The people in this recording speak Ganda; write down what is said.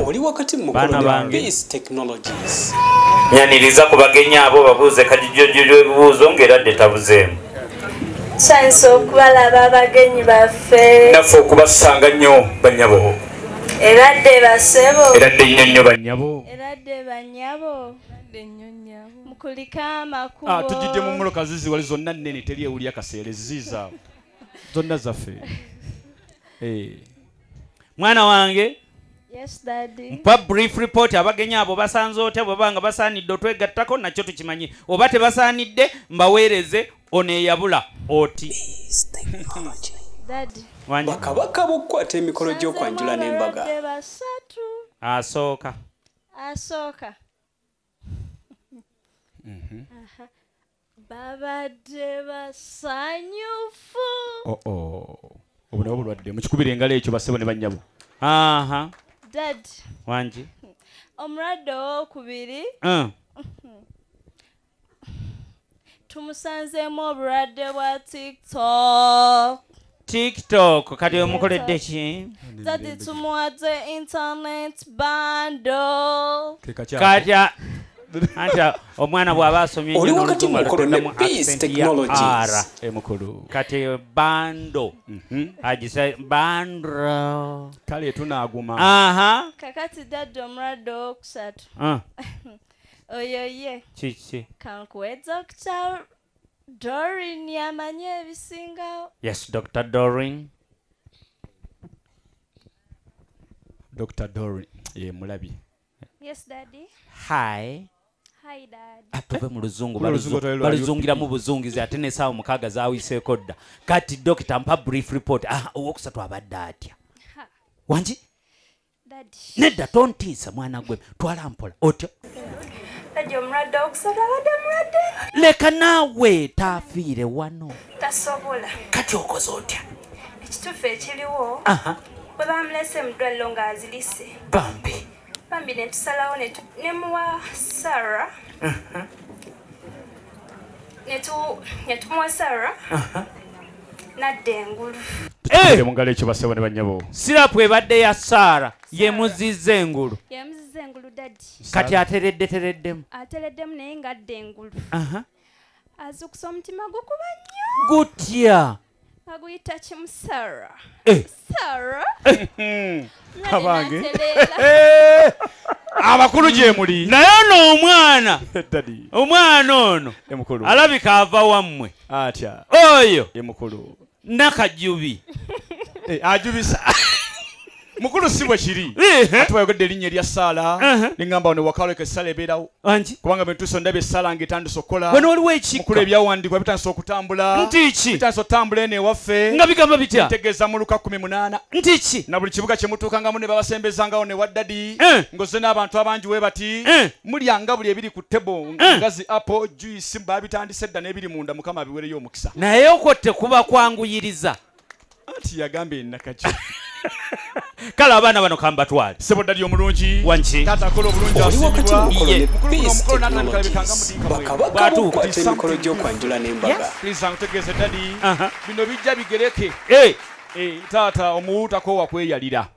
oli wakati mukolo Peace Technologies nyaniriza ku bagenyi abo babuuze kajijjo ebibuuzo ng'eradde tabuzeemu Chance okubalaba abagenyi baffe naffe okubasanga nnyo bannyabo eradde basebo eradde nnyo bannyabo eradde banyabo mukulika amakubo tujidde mu mmoloka zizi wali zonna nnene teri ewuli akaseera eziza zonna zaffe mwana wange Yes, Daddy. mpa brief report abagenyi abo basanze otya bwebanga basaanidde otwegattako nakyo tukimanyi oba tebasaanidde mbaweereze oneeyabula oti Daddy. bakabaka b'okukwata emikolo gy'okwanjula n'embaga asooka babadde basanyufu obu nabo bulwadde mukikubira engalo ekyo basebo ne bannyabo Dad wangi omulwadde owokubiri tumusanzeemu obulwadde bwa TikTok kati omukoledde ki Daddy tumuwadde internet bundle katya anti omwana bw'aba asomye oli wakati mukolo ne Peace Technologies emukulu kati bando agisa bando kale tunaaguma kakati Daddy omulwadde owokusatu oyo ye kiki kankuwe Dr. Doreen yamanye ebisingawo yes Dr. Doreen ye mulabi yes Daddy hi Dad tuve mu luzungu baluzungiramu buzungizi ate n'essaawa mukaaga zaawiseeko dda kati dokita mpa brief report owokusatu abadde atya wangi nedda tontiisa mwana gwe twala mpola otyo omulwadde owokusatu abadde mulwadde leka naawe taafiire wano tasobola kati okoze otya ekituufu ekiriwo bwe bamulese mu ddwaliro ng'azilise bambi ne tusalawo ne muwa Sarah ne tumuwa Sarah nadda engulu mu ngalo ekyo basebo ne bannyabo sirapu ebadde ya Sarah yemuzizza engulu Daddy kati atereddemu naye ng'adda engulu azukusa omutima gukuba nnyo gutya aguyita kimu Sarah abange abakulu gye muli naye n'omwana ono alabika ava wammwe atya oyo emukulu nakajubi ajubisa mukulu si bwe kiri ate bayogedde erinnya erya Saala liŋŋamba wano wakaleka essala ebeerawo kubanga bentuusa ndaba essala ng'etandisa okukola wano waliwo ekikka mukulu ebyawandiikibwa bitandisa okutambula ntiki bitandisa okutambula eno ewaffe nga bigamba bitya ntegeeza mu Luka 18 ntiki na buli kibuga kye mutuukangamu ne babasembezangawo ne waddadi ng'ozze n'abantu abangi we bati mulyanga buli ebiri ku tebo ngazi apple juice baabitandise dda n'ebiri munda Mukama abiweereyo omukisa naye okwo tekuba kwanguyiriza anti yagamba ennakaki kale abaana bano kambatwale sebo ddali omulungi wanki taata akola obulungi oli wakati mukolo ne Peace omukolo n'atandika Technologies lebekanga bakabaka b'okukwata emikolo gy'okwanjula n'embaga please nkutegeeze ddali bino bijja bigereke taata omuwuutako wakweyalira